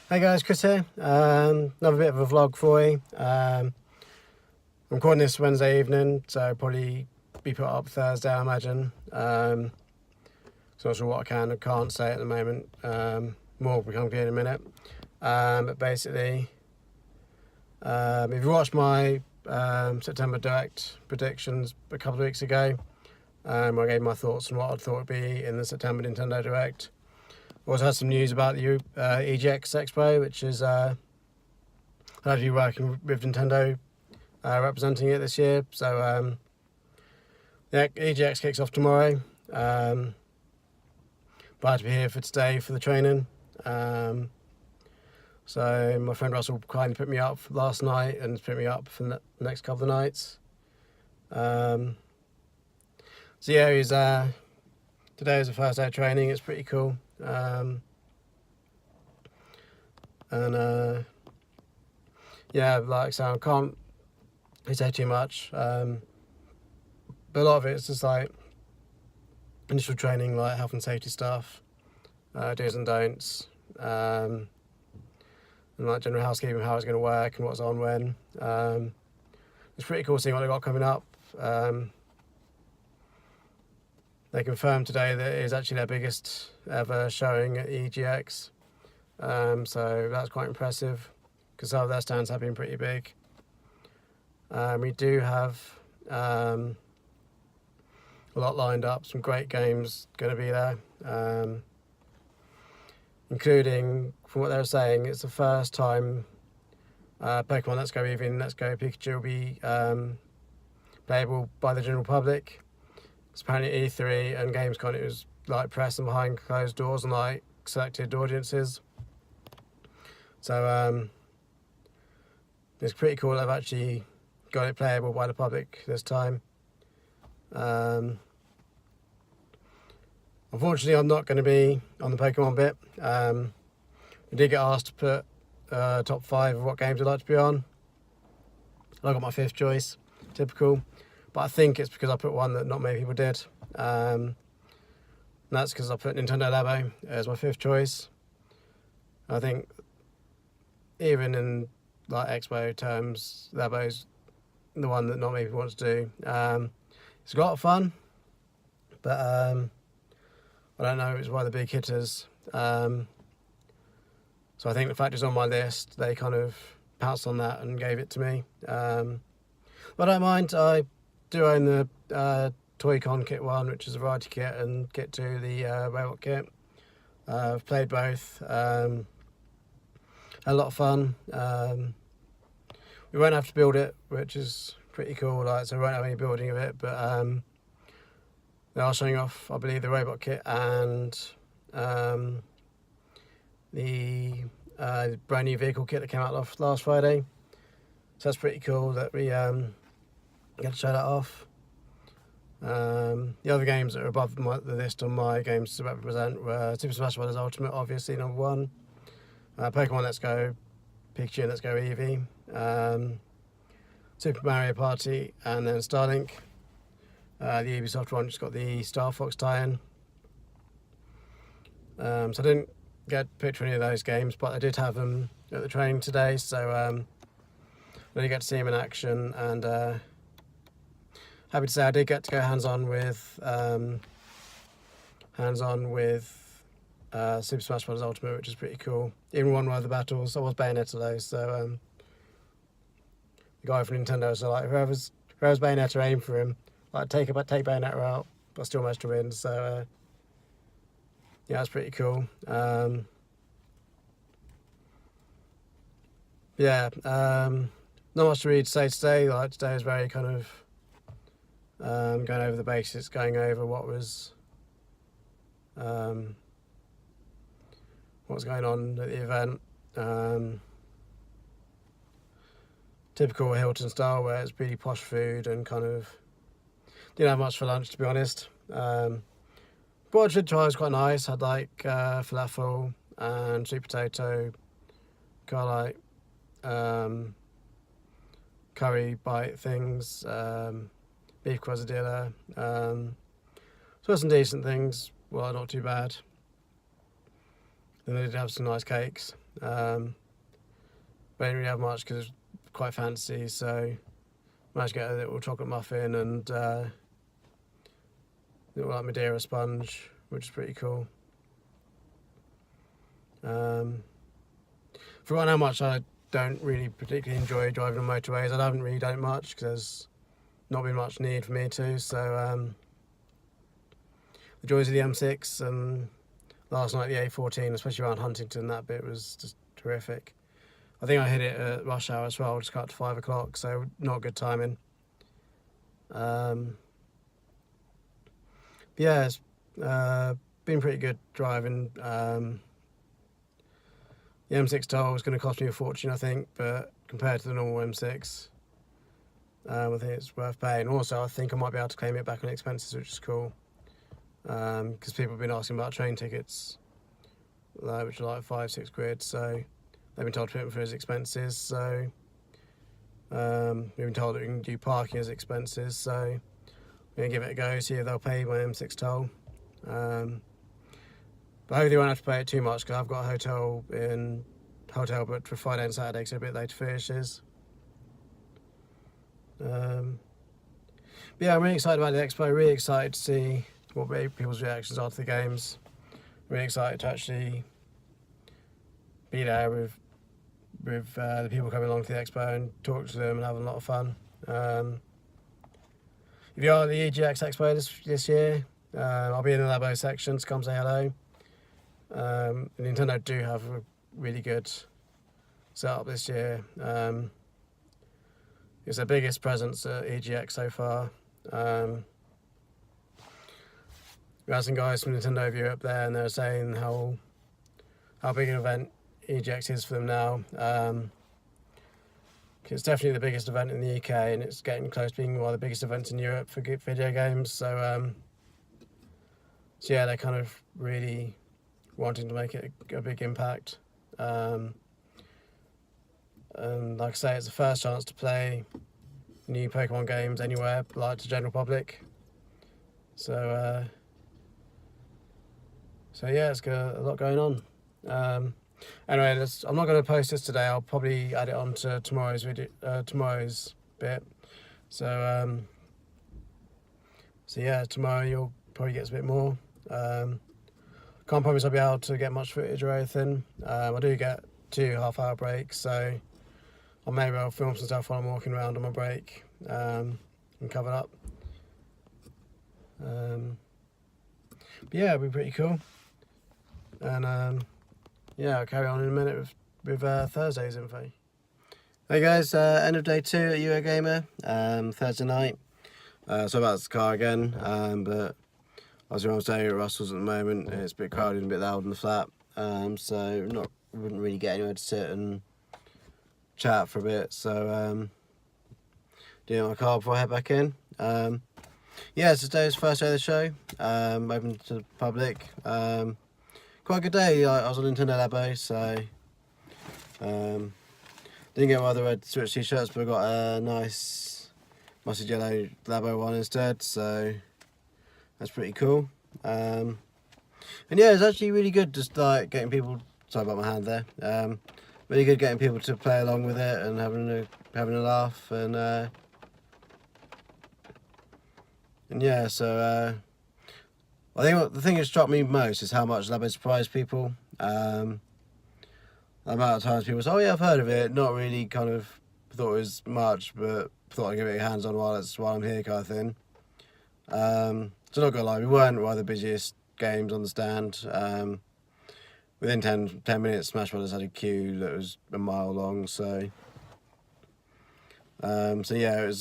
Hey guys, Chris here. Another bit of a vlog for you. I'm recording this Wednesday evening, so probably be put up Thursday, I imagine. So not sure what I can and can't say at the moment. More will become clear in a minute. But basically, if you watched my September Direct predictions a couple of weeks ago, I gave my thoughts on what I thought would be in the September Nintendo Direct. Also had some news about the EGX Expo, which is actually working with Nintendo representing it this year. So yeah, EGX kicks off tomorrow. But I had to be here for today for the training. So my friend Russell kindly put me up last night and put me up for the next couple of nights. So yeah, today is the first day of training. It's pretty cool. Yeah, like so I can't really say too much. But a lot of it is just like initial training, like health and safety stuff, do's and don'ts, and like general housekeeping, how it's going to work and what's on when. It's pretty cool seeing what they've got coming up. They confirmed today that it is actually their biggest ever showing at EGX. So that's quite impressive because some of their stands have been pretty big. We do have a lot lined up, some great games going to be there, including, from what they were saying, it's the first time Pokemon Let's Go Eevee and Let's Go Pikachu will be playable by the general public. It's apparently E3 and Gamescom, it was like press and behind closed doors and like selected audiences. So it's pretty cool they've actually got it playable by the public this time. Unfortunately, I'm not going to be on the Pokemon bit. I did get asked to put top 5 of what games I'd like to be on. I got my 5th choice, typical. But I think it's because I put one that not many people did. And that's because I put Nintendo Labo as my 5th choice. I think even in like Expo terms, Labo's the one that not many people want to do. It's a lot of fun, but I don't know if it's one of the big hitters. So I think the fact it's on my list, they kind of pounced on that and gave it to me. But I don't mind. I do own the Toy-Con Kit 1, which is a variety kit, and Kit 2, the robot kit. I've played both. Had a lot of fun. We won't have to build it, which is pretty cool. Like, so we won't have any building of it, but they are showing off, I believe, the robot kit and the brand new vehicle kit that came out last Friday. So that's pretty cool that we get to show that off. The other games that are above the list on my games to represent were Super Smash Bros. Ultimate, obviously, number 1. Pokemon Let's Go Pikachu and Let's Go Eevee. Super Mario Party, and then Starlink. The Ubisoft one just got the Star Fox tie-in. So I didn't get a picture of any of those games, but I did have them at the training today, so I really get to see them in action, and happy to say I did get to go hands-on with Super Smash Bros. Ultimate, which is pretty cool. Even won one of the battles. I was Bayonetta though, so the guy from Nintendo, so like whoever's Bayonetta, aim for him. Like take Bayonetta out, but still managed to win. So yeah, that's pretty cool. Yeah, not much to read to say today. Like today is very kind of going over the basics, going over what was going on at the event. Typical Hilton style, where it's really posh food and kind of didn't have much for lunch, to be honest. But what I should try was quite nice. Had like falafel and sweet potato, kind of like curry bite things, beef quesadilla. So some decent things. Well, not too bad. Then they did have some nice cakes. But I didn't really have much because it was quite fancy, so managed to get a little chocolate muffin and little like Madeira sponge, which is pretty cool. Forgotten how much I don't really particularly enjoy driving on motorways. I haven't really done it much because there's not been much need for me to. So the joys of the M6 and last night the A14, especially around Huntington, that bit was just terrific. I think I hit it at rush hour as well, just cut to 5 o'clock, so not good timing. Yeah, it's been pretty good driving. The M6 toll was going to cost me a fortune, I think, but compared to the normal M6, I think it's worth paying. Also, I think I might be able to claim it back on expenses, which is cool, because people have been asking about train tickets, which are like 5-6 quid, so they've been told to put them for as expenses, so we've been told that we can do parking as expenses, so I'm going to give it a go, see if they'll pay my M6 toll. But hopefully I won't have to pay it too much because I've got a hotel booked for Friday and Saturday, so a bit later finishes. But yeah, I'm really excited about the expo, really excited to see what people's reactions are to the games. Really excited to actually be there with the people coming along to the expo and talk to them and having a lot of fun. If you are at the EGX expo this year, I'll be in the Labo section, so come say hello. Nintendo do have a really good setup this year. It's their biggest presence at EGX so far. We had some guys from Nintendo of Europe there, and they were saying how big an event EGX is for them now. It's definitely the biggest event in the UK, and it's getting close to being one of the biggest events in Europe for video games. So yeah, they're kind of really wanting to make it a big impact. And like I say, it's the first chance to play new Pokemon games anywhere, like to general public. So yeah, it's got a lot going on. Anyway, I'm not going to post this today. I'll probably add it on to tomorrow's video, tomorrow's bit. So yeah, tomorrow you'll probably get a bit more. Can't promise I'll be able to get much footage or anything. I do get 2 half-hour breaks, so maybe I'll film some stuff while I'm walking around on my break and cover it up. But yeah, it'll be pretty cool. And yeah, I'll carry on in a minute with Thursday's info. Hey guys, end of day 2 at Eurogamer, Thursday night. So about the car again, but as I'm staying at Russell's at the moment, it's a bit crowded and a bit loud in the flat, so wouldn't really get anywhere to sit and chat for a bit. So doing my car before I head back in. Yeah, it's today's first day of the show, open to the public. Quite a good day. I was on Nintendo Labo, so didn't get my other red Switch t-shirts, but I got a nice mustard yellow Labo one instead, so that's pretty cool. And yeah, it's actually really good just like getting people, sorry about my hand there, really good getting people to play along with it and having a laugh, and yeah, so I think the thing that struck me most is how much Labo surprised people. The amount of times people say, oh yeah, I've heard of it, not really kind of thought it was much, but thought I'd give it a hands on while I'm here kind of thing. So not gonna lie, we weren't one of the busiest games on the stand. Within 10 minutes, Smash Brothers had a queue that was a mile long, so so yeah, it was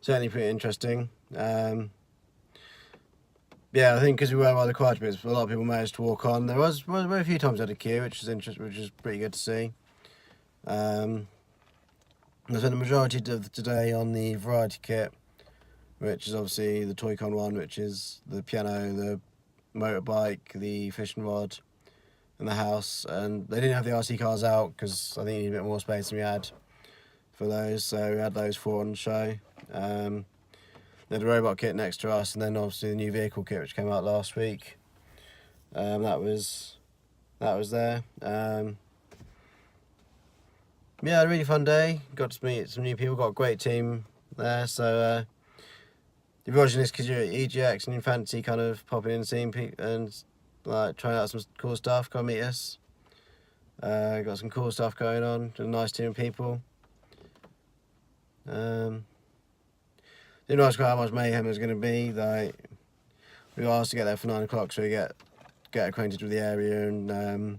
certainly pretty interesting. Yeah, I think because we were rather quiet bits, a lot of people managed to walk on. There was a few times I had a queue, which is interesting, which is pretty good to see. I spent the majority of today on the variety kit, which is obviously the Toy-Con one, which is the piano, the motorbike, the fishing rod, and the house. And they didn't have the RC cars out because I think you need a bit more space than we had for those, so we had those 4 on show. They had a robot kit next to us, and then obviously the new vehicle kit which came out last week. That was there. Yeah, had a really fun day. Got to meet some new people. Got a great team there. So if you're watching this because you're at EGX and you fancy kind of popping in and seeing people and like trying out some cool stuff, come meet us. Got some cool stuff going on. A nice team of people. Didn't realize quite how much mayhem there's going to be. Like, we were asked to get there for 9 o'clock, so we get acquainted with the area and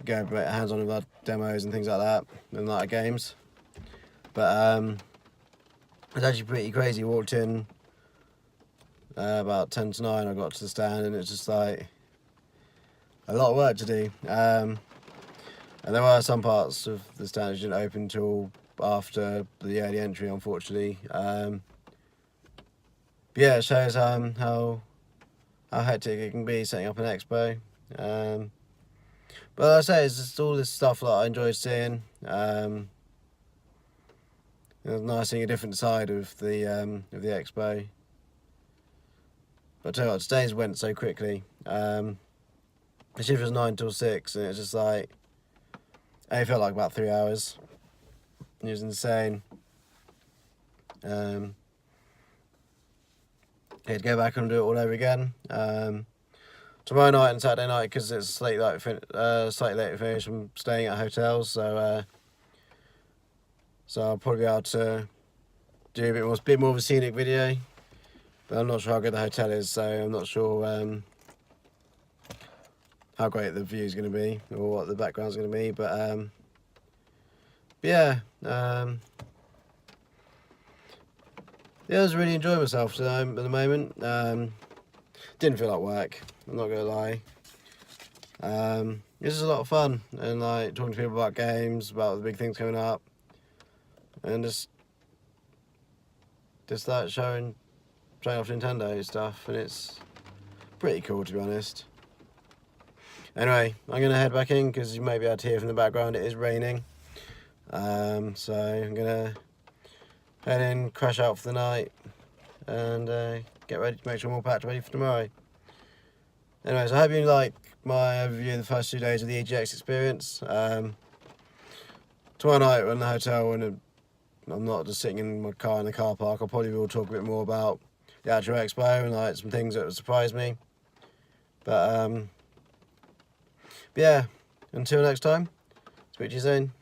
go hands on with our demos and things like that, and like games. But it's actually pretty crazy. Walked in about 10 to 9. I got to the stand, and it's just like a lot of work to do. And there were some parts of the stand that didn't open until after the early entry, unfortunately. But yeah, it shows how hectic it can be setting up an expo. But like I say, it's just all this stuff that I enjoy seeing. It's nice seeing a different side of the expo. But I tell you what, today's went so quickly. The shift was 9 till 6, and it's just like, it felt like about 3 hours. It was insane. Had to go back and do it all over again. Tomorrow night and Saturday night, because it's slightly later finish, I'm staying at hotels, so I'll probably be able to do a bit more of a scenic video. But I'm not sure how good the hotel is, so I'm not sure how great the view is going to be or what the background's going to be. But yeah, I was really enjoying myself at the moment. Didn't feel like work, I'm not gonna lie. This is a lot of fun, and like talking to people about games, about the big things coming up, and just like showing off Nintendo stuff, and it's pretty cool, to be honest. Anyway, I'm gonna head back in because you may be able to hear from the background it is raining. So I'm gonna head in, crash out for the night, and get ready to make sure I'm all packed ready for tomorrow. Anyways, I hope you like my overview of the first 2 days of the EGX experience. Tomorrow night we're in the hotel, and I'm not just sitting in my car in the car park. I'll probably will talk a bit more about the actual expo and like some things that would surprise me. But yeah, until next time, speak to you soon.